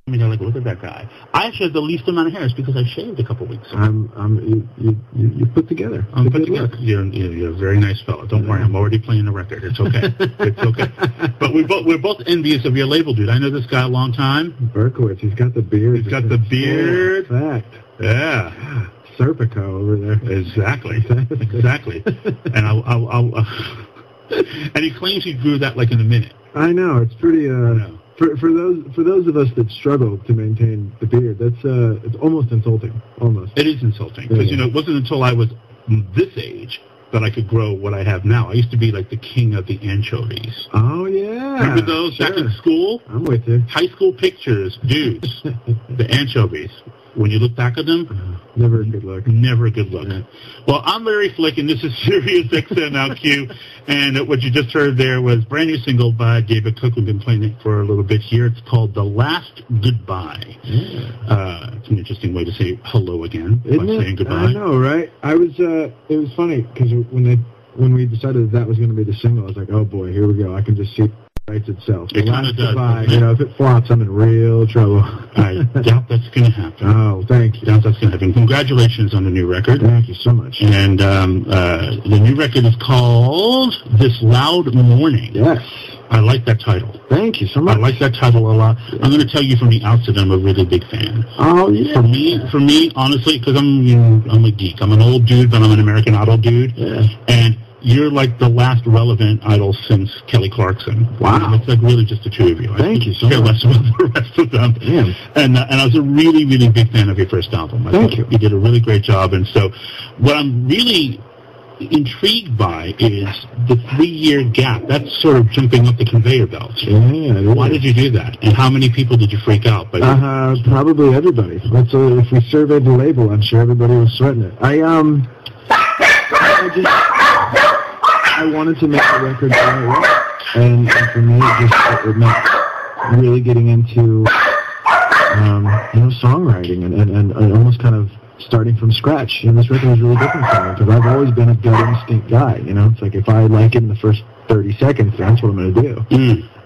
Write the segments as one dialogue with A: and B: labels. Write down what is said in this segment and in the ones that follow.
A: I mean, they're like, look at that guy. I actually have the least amount of hair. It's because I shaved a couple weeks ago.
B: You put together.
A: I'm put together. You're a very nice fellow. Don't worry, I'm already playing the record. It's okay. It's okay. But we're both envious of your label, dude. I know this guy a long time.
B: Berkowitz, he's got the beard.
A: He's got the beard.
B: Fact.
A: Yeah.
B: Serpico over there.
A: Exactly. Exactly. And I'll and he claims he grew that like in a minute.
B: I know. It's pretty. For those of us that struggle to maintain the beard, that's it's almost insulting. Almost.
A: It is insulting because it wasn't until I was this age that I could grow what I have now. I used to be like the king of the anchovies.
B: Oh yeah.
A: Remember those back in school?
B: I'm with you.
A: High school pictures, dudes. The anchovies. When you look back at them,
B: never a good look.
A: Never a good look. Yeah. Well, I'm Larry Flick, and this is Sirius XM LQ. And what you just heard there was a brand new single by David Cook. We've been playing it for a little bit here. It's called "The Last Goodbye." Yeah. It's an interesting way to say hello again by saying goodbye.
B: I know, right? It was funny because when we decided that was going to be the single, I was like, oh boy, here we go. I can just see. Writes itself.
A: It kind of does.
B: If it flops, I'm in real trouble.
A: I doubt that's going to happen.
B: Oh, thank you.
A: Doubt that's going to happen. Congratulations on the new record.
B: Thank you so much.
A: And the new record is called This Loud Morning.
B: Yes.
A: I like that title.
B: Thank you so much.
A: I like that title a lot. Yeah. I'm going to tell you from the outset, I'm a really big fan.
B: Oh, yeah.
A: For me, honestly, because I'm a geek. I'm an old dude, but I'm an American Idol dude.
B: Yeah.
A: And you're like the last relevant idol since Kelly Clarkson.
B: Wow.
A: It's like really just the two of you.
B: Thank you so much.
A: Less about the rest of them.
B: Yeah.
A: And I was a really, really big fan of your first album.
B: Thank you.
A: You did a really great job. And so what I'm really intrigued by is the 3-year gap. That's sort of jumping up the conveyor belt.
B: Yeah.
A: Why did you do that? And how many people did you freak out?
B: Probably everybody. If we surveyed the label, I'm sure everybody was sweating it. I wanted to make a record right, and for me, it meant really getting into songwriting and almost kind of starting from scratch. And this record was really different for me because I've always been a gut instinct guy. It's like if I like it in the first 30 seconds, that's what I'm going to do.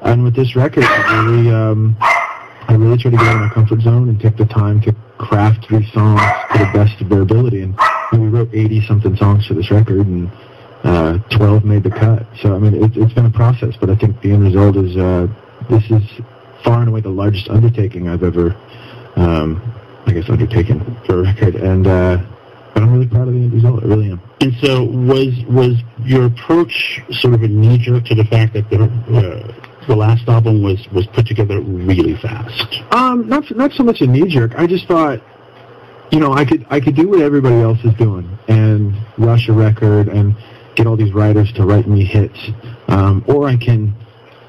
B: And with this record, I really tried to get out of my comfort zone and take the time to craft these songs to the best of their ability. And we wrote 80-something songs for this record, and 12 made the cut. So, I mean, it's been a process, but I think the end result is this is far and away the largest undertaking I've ever, undertaken for a record. And but I'm really proud of the end result. I really am.
A: And so was your approach sort of a knee-jerk to the fact that the last album was put together really fast?
B: Not so much a knee-jerk. I just thought, I could do what everybody else is doing and rush a record and get all these writers to write me hits, or I can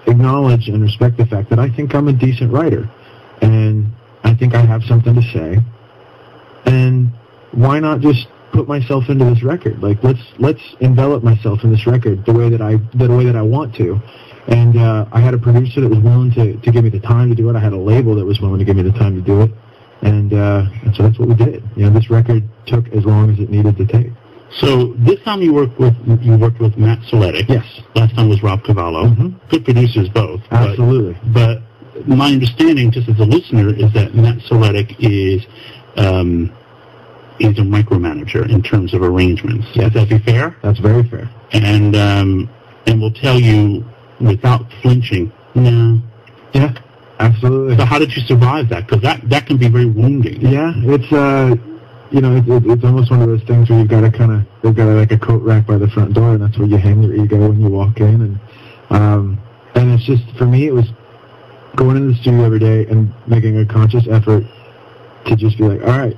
B: acknowledge and respect the fact that I think I'm a decent writer, and I think I have something to say, and why not just put myself into this record? Like let's envelop myself in this record the way that I want to. And I had a producer that was willing to give me the time to do it. I had a label that was willing to give me the time to do it, and so that's what we did. This record took as long as it needed to take.
A: So this time you worked with Matt Soletic.
B: Yes.
A: Last time was Rob Cavallo.
B: Mm-hmm.
A: Good producers both.
B: Absolutely.
A: But my understanding, just as a listener, is that Matt Soletic is a micromanager in terms of arrangements.
B: Yes.
A: Would that be fair?
B: That's very fair.
A: And will tell you without flinching, no.
B: Yeah, absolutely.
A: So how did you survive that? Because that can be very wounding.
B: Yeah, it's it's almost one of those things where they've got like a coat rack by the front door, and that's where you hang your ego when you walk in. And it's just, for me, it was going into the studio every day and making a conscious effort to just be like, all right,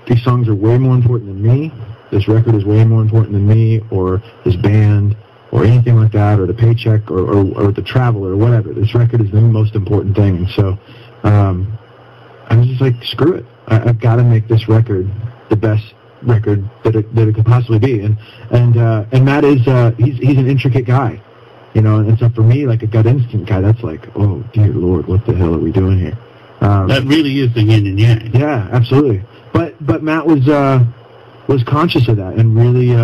B: these songs are way more important than me. This record is way more important than me, or this band, or anything like that, or the paycheck, or the travel, or whatever. This record is the most important thing. And so I was just like, screw it. I've got to make this record the best record that it could possibly be. And Matt is he's an intricate guy, and so for me, like a gut instinct guy, that's like, oh dear Lord, what the hell are we doing here?
A: That really is the yin and yang.
B: Yeah, absolutely. But Matt was conscious of that and really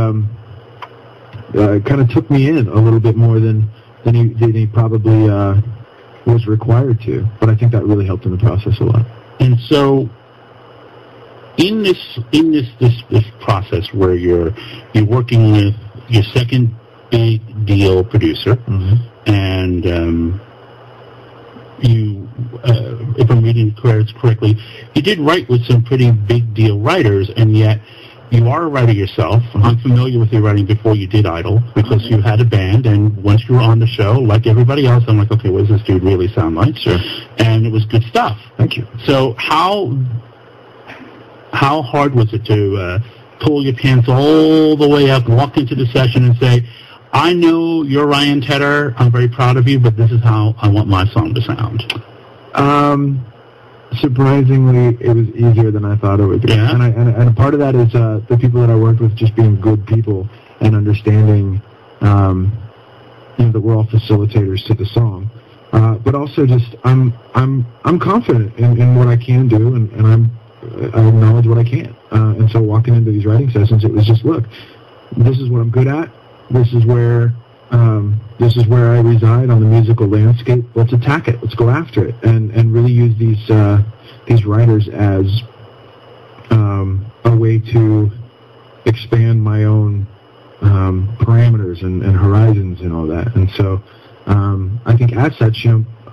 B: kind of took me in a little bit more than he probably was required to. But I think that really helped in the process a lot.
A: And so, in this process where you're working with your second big deal producer, and you, if I'm reading the credits correctly, you did write with some pretty big deal writers, and yet you are a writer yourself. I'm familiar with your writing before you did Idol, because you had a band, and once you were on the show, like everybody else, I'm like, okay, what does this dude really sound like?
B: Sure.
A: And it was good stuff.
B: Thank you.
A: So how hard was it to pull your pants all the way up, walk into the session and say, I know you're Ryan Tedder, I'm very proud of you, but this is how I want my song to sound?
B: Surprisingly, it was easier than I thought it would be.
A: Yeah.
B: And a part of that is the people that I worked with just being good people and understanding that we're all facilitators to the song. But also just I'm confident in what I can do, and I acknowledge what I can't. And so walking into these writing sessions, it was just, look, this is what I'm good at. This is where I reside on the musical landscape. Let's attack it. Let's go after it, and really use these writers as a way to expand my own parameters and horizons and all that. And so I think as such,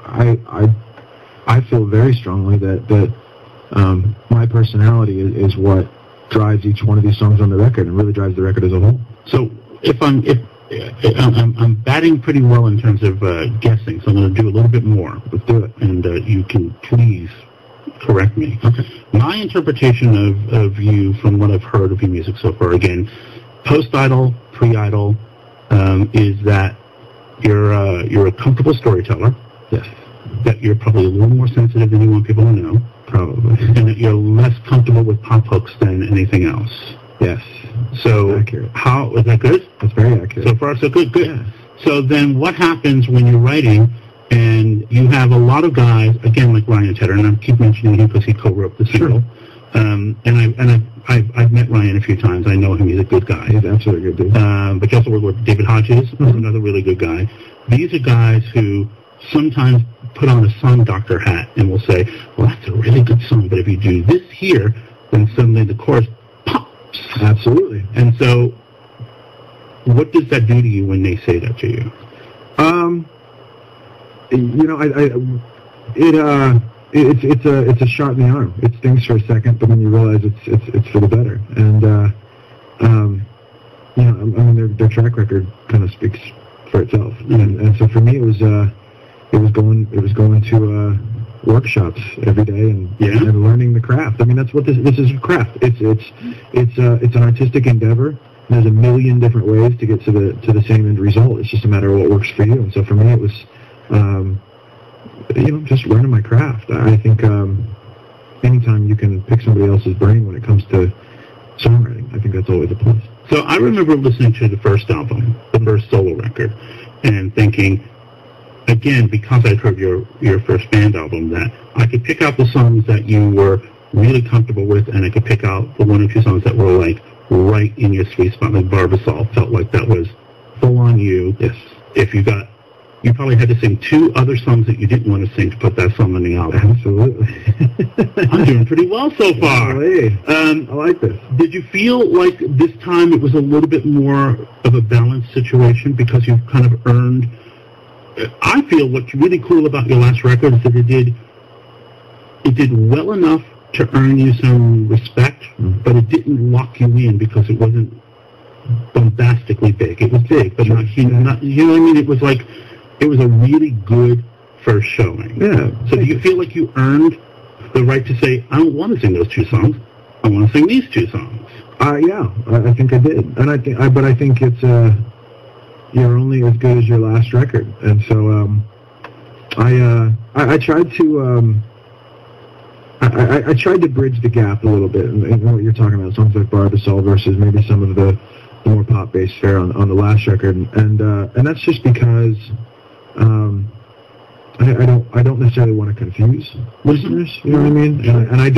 B: I feel very strongly that my personality is what drives each one of these songs on the record, and really drives the record as a whole.
A: So I'm batting pretty well in terms of guessing, so I'm going to do a little bit more.
B: Let's do it.
A: And you can please correct me.
B: Okay.
A: My interpretation of you, from what I've heard of your music so far, again, post-Idol, pre-Idol, is that you're a comfortable storyteller.
B: Yes.
A: That you're probably a little more sensitive than you want people to know.
B: Probably.
A: And that you're less comfortable with pop hooks than anything else.
B: Yes.
A: So
B: accurate.
A: How is that good?
B: That's very accurate.
A: So far, so good. Good.
B: Yeah.
A: So then, what happens when you're writing and you have a lot of guys, again, like Ryan Tedder, and I keep mentioning him because he co-wrote the single.
B: Sure.
A: And I've met Ryan a few times. I know him; he's a good guy.
B: He's absolutely a good dude.
A: But you also work with David Hodges, who's another really good guy. These are guys who sometimes put on a song doctor hat and will say, "Well, that's a really good song, but if you do this here, then suddenly the chorus pops."
B: Absolutely.
A: And so, what does that do to you when they say that to you?
B: It's a shot in the arm. It stings for a second, but then you realize it's for the better. And their track record kind of speaks for itself. And so for me, it was going to workshops every day and learning the craft. I mean, that's what this is, a craft. It's an artistic endeavor. There's a million different ways to get to the same end result. It's just a matter of what works for you. And so for me, it was just learning my craft. I think anytime you can pick somebody else's brain when it comes to songwriting, I think that's always a plus.
A: So I remember listening to the first album, the first solo record, and thinking, again, because I'd heard your first band album, that I could pick out the songs that you were really comfortable with, and I could pick out the one or two songs that were like right in your sweet spot. Like Barbasol felt like that was full on you.
B: Yes.
A: You probably had to sing two other songs that you didn't want to sing to put that song on the album.
B: Absolutely.
A: I'm doing pretty well so far.
B: I like this.
A: Did you feel like this time it was a little bit more of a balanced situation because you've kind of earned... I feel what's really cool about your last record is that it did well enough to earn you some respect, but it didn't lock you in because it wasn't bombastically big. It was big, but not, you know what I mean? It was like... It was a really good first showing.
B: Yeah.
A: So do you feel like you earned the right to say, I don't want to sing those two songs. I want to sing these two songs?
B: Yeah, I think I did. And I think it's you're only as good as your last record. And so I tried to I tried to bridge the gap a little bit. And what you're talking about, songs like Barbasol versus maybe some of the more pop-based fare on the last record. And that's just because I don't necessarily want to confuse listeners, you know what I mean? And I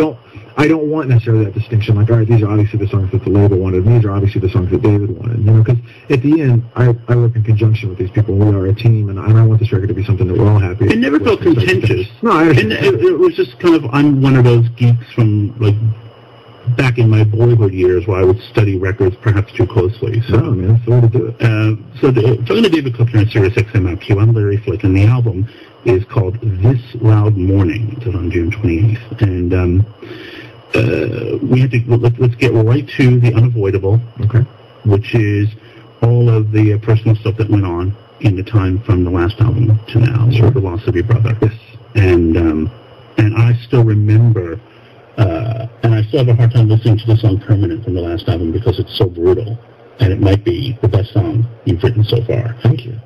B: I don't want necessarily that distinction, like, all right, these are obviously the songs that the label wanted, and these are obviously the songs that David wanted, you know, because at the end, I work in conjunction with these people, and we are a team, and I want this record to be something that we're all happy with.
A: It never felt contentious.
B: No, I understand.
A: And it was just kind of, I'm one of those geeks from, like, back in my boyhood years where I would study records perhaps too closely. So,
B: no, man, that's the way to do it.
A: Talking to David Cook here on Sirius XM LQ, I'm Larry Flick, and the album is called This Loud Morning. It's on June 28th. And we have to, let's get right to the unavoidable,
B: okay,
A: which is all of the personal stuff that went on in the time from the last album to now,
B: sure,
A: the loss of your brother.
B: Yes.
A: And I still remember, and I still have a hard time listening to the song Permanent from the last album because it's so brutal, and it might be the best song you've written so far.
B: Thank you.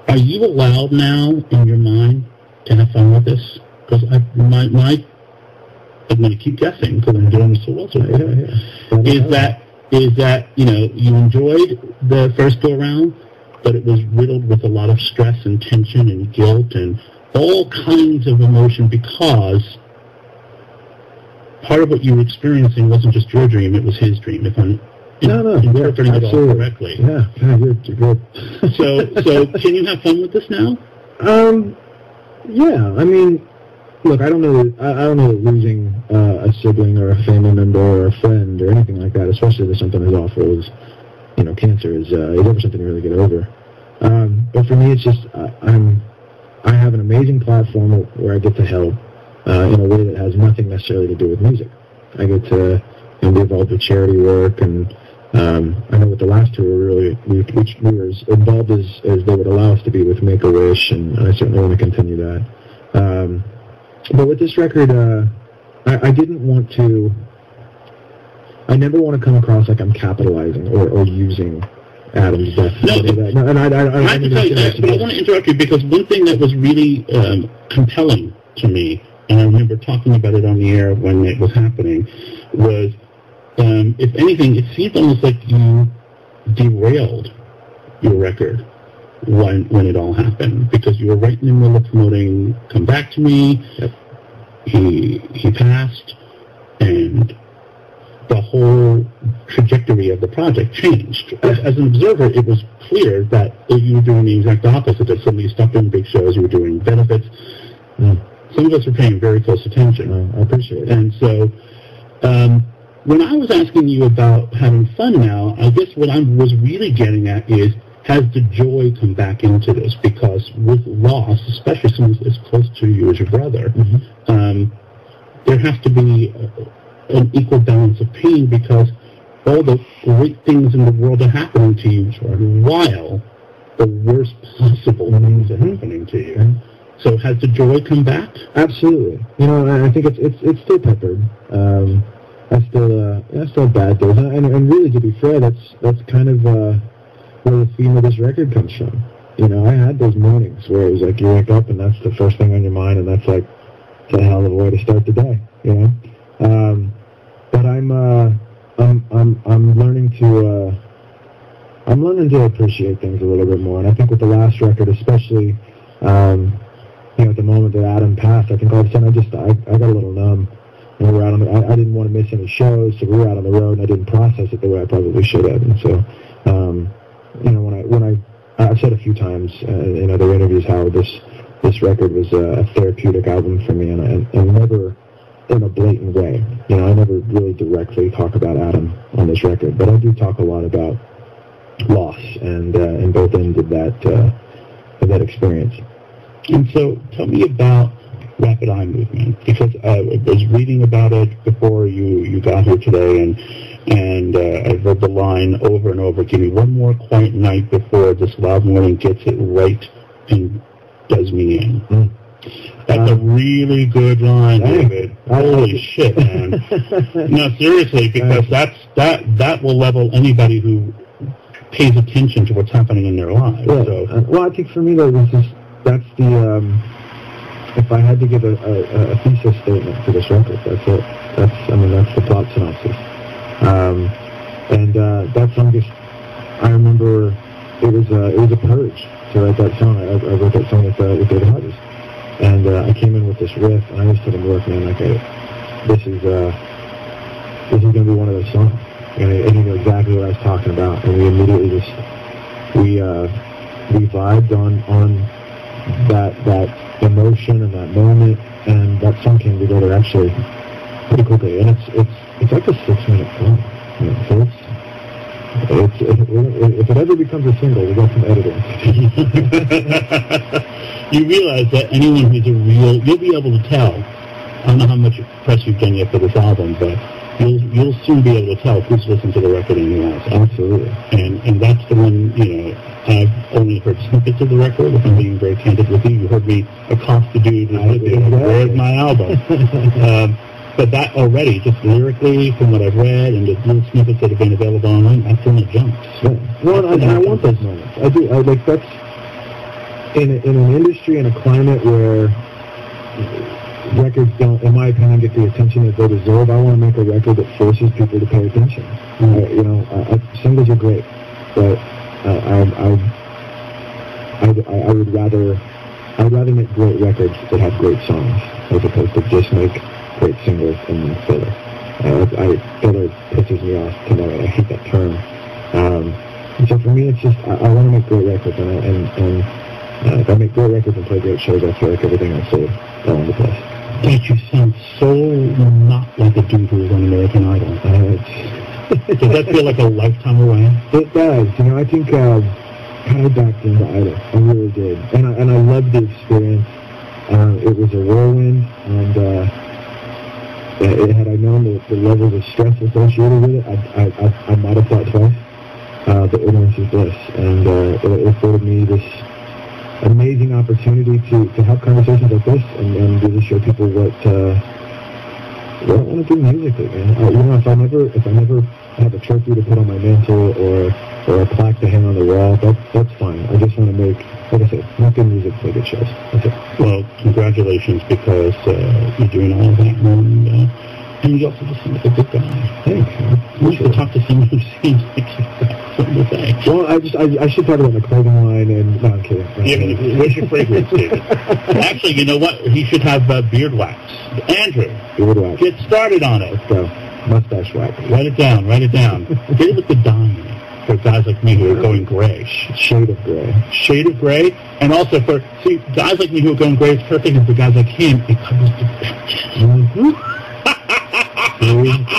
A: Are you allowed now in your mind to have fun with this? Because I'm going to keep guessing because I'm doing this so well today. Yeah. Is that, you know, you enjoyed the first go around, but it was riddled with a lot of stress and tension and guilt and all kinds of emotion because part of what you were experiencing wasn't just your dream, it was his dream, if I'm interpreting it all correctly.
B: Yeah, you're good.
A: So can you have fun with this now?
B: Yeah, I mean, look, I don't know that losing a sibling or a family member or a friend or anything like that, especially with something as awful as, you know, cancer, is ever something to really get over. But for me, it's just I have an amazing platform where I get to help in a way that has nothing necessarily to do with music. I get to be involved with charity work, and I know with the last two we were as involved as they would allow us to be with Make-A-Wish, and I certainly want to continue that. But with this record, I didn't want to. I never want to come across like I'm capitalizing or using Adam's death. No, and I
A: have to tell you that, but I want to interrupt you because one thing that was really compelling to me, and I remember talking about it on the air when it was happening, was, if anything, it seemed almost like you derailed your record when it all happened, because you were right in the middle of promoting Come Back to Me.
B: Yep.
A: He passed, and the whole trajectory of the project changed. As an observer, it was clear that you were doing the exact opposite, that suddenly you stopped doing big shows, you were doing benefits. Some of us were paying very close attention.
B: I appreciate it.
A: And so when I was asking you about having fun now, I guess what I was really getting at is, has the joy come back into this? Because with loss, especially someone as close to you as your brother, there has to be an equal balance of pain, because all the great things in the world are happening to you while the worst possible things are happening to you. So has the joy come back?
B: Absolutely. You know, I think it's still peppered. I still have bad days, and really, to be fair, that's kind of where the theme of this record comes from. You know, I had those mornings where it was like you wake up and that's the first thing on your mind, and that's like, it's a hell of a way to start the day. You know, but I'm learning to appreciate things a little bit more, and I think with the last record, especially, you know, at the moment that Adam passed, I think all of a sudden I got a little numb. You know, I didn't want to miss any shows, so we were out on the road, and I didn't process it the way I probably should have. And so, you know, I've said a few times in other interviews how this record was a therapeutic album for me, and never in a blatant way. You know, I never really directly talk about Adam on this record, but I do talk a lot about loss and both ends of that experience.
A: And so, tell me about Rapid Eye Movement, because I was reading about it before you got here today, and I've read the line over and over. Give me one more quiet night before this loud morning gets it right and does me in. That's a really good line, David. Holy shit, man. No, seriously, because that will level anybody who pays attention to what's happening in their lives.
B: Yeah.
A: So.
B: Well, I think for me, though, that's the... if I had to give a thesis statement to this record, that's it. That's the plot synopsis. And that song I remember it was a purge to write that song. I wrote that song with David Hodges. And I came in with this riff, and I just put him to work, man. Like this is going to be one of those songs. And he knew exactly what I was talking about. And we immediately just, we vibed on that emotion and that moment, and that song came together actually pretty quickly. And it's like a 6-minute song. So if it ever becomes a single, we got some editing.
A: You realize that anyone who's you'll be able to tell. I don't know how much press you've done yet for this album, but you'll soon be able to tell who's listened to the record and who hasn't.
B: Absolutely.
A: And that's the one, I've only heard snippets of the record, if I'm being very candid with you. You heard me accost the dude with where's my album? But that already, just lyrically, from what I've read, and the little snippets that have been available online, that's when it jumps.
B: Yeah. Well, I want those moments. I do. That's in an industry and a climate where records don't, in my opinion, get the attention that they deserve. I want to make a record that forces people to pay attention. Singles are great, but I would rather make great records that have great songs as opposed to just make great singles and filler. Filler pisses me off tonight. I hate that term. So for me, it's just I want to make great records, and if I make great records and play great shows, I feel like everything else will fall into place.
A: But you sound so not like a dude who was on American Idol. Does that feel like a lifetime away?
B: It does. I think kind of backed into Idol. I really did, and I loved the experience. It was a whirlwind, and had I known the levels of stress associated with it, I might have thought twice. But ignorance is bliss, and it afforded me this amazing opportunity to have conversations like this and really show people what I want to do musically, man. If I never have a trophy to put on my mantle or a plaque to hang on the wall, that's fine. I just want to make, like I said, not good music, play good shows. That's it.
A: Well, congratulations, because you're doing all of that, and you also just seem like a good guy.
B: Thanks.
A: We should talk to someone who seems like you've got something to say.
B: Well, I should talk about my clothing line, and no, I'm kidding.
A: Yeah, where's your fragrance, David? Actually, you know what? He should have beard wax. Andrew,
B: beard wax.
A: Get started on it.
B: Let's go. Mustache wax.
A: Write it down. Get it with the dye in it. For guys like me who are going gray.
B: Shade of gray.
A: Shade of gray. And also for, guys like me who are going gray, it's perfect, and for guys like him, it covers the patches.
B: Mm-hmm.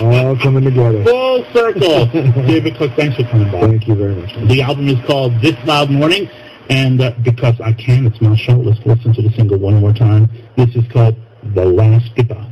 B: All coming together.
A: Full circle. David Cook, thanks for coming by.
B: Thank you very much.
A: The album is called This Loud Morning, and because I can, it's my show. Let's listen to the single one more time. This is called The Last Goodbye.